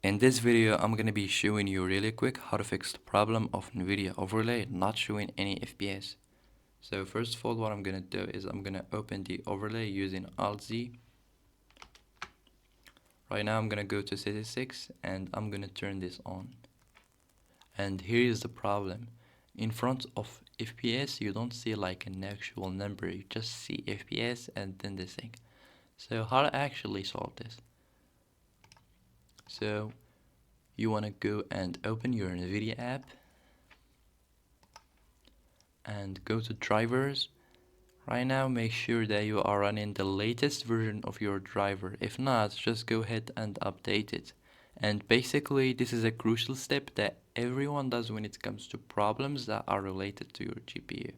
In this video, I'm gonna be showing you really quick how to fix the problem of NVIDIA Overlay not showing any FPS. So first of all, what I'm gonna do is I'm gonna open the overlay using Alt-Z. Right now I'm gonna go to statistics and I'm gonna turn this on. And here is the problem. In front of FPS, you don't see like an actual number, you just see FPS and then this thing. So how to actually solve this? So you want to go and open your NVIDIA app and go to drivers. Right now make sure that you are running the latest version of your driver. If not, just go ahead and update it. And basically this is a crucial step that everyone does when it comes to problems that are related to your GPU.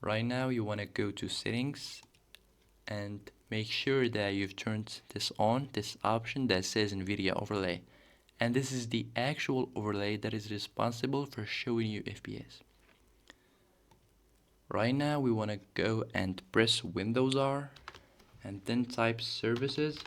Right now you want to go to settings and make sure that you've turned this on, this option that says NVIDIA Overlay. And this is the actual overlay that is responsible for showing you FPS. Right now we want to go and press Windows R and then type services.msc.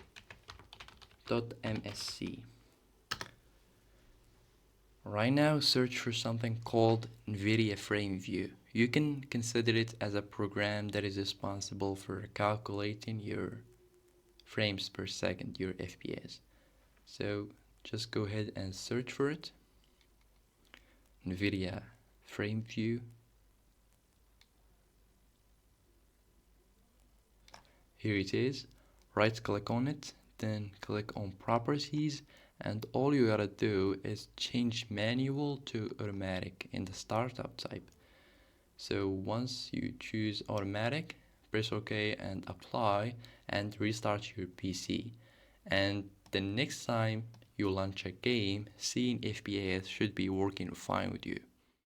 Right now search for something called NVIDIA Frame View. You can consider it as a program that is responsible for calculating your frames per second, your FPS. So just go ahead and search for it. NVIDIA Frame View. Here it is. Right click on it, then click on properties, and all you gotta do is change manual to automatic in the startup type. So once you choose automatic, press OK and apply and restart your PC. And the next time you launch a game, seeing FPS should be working fine with you.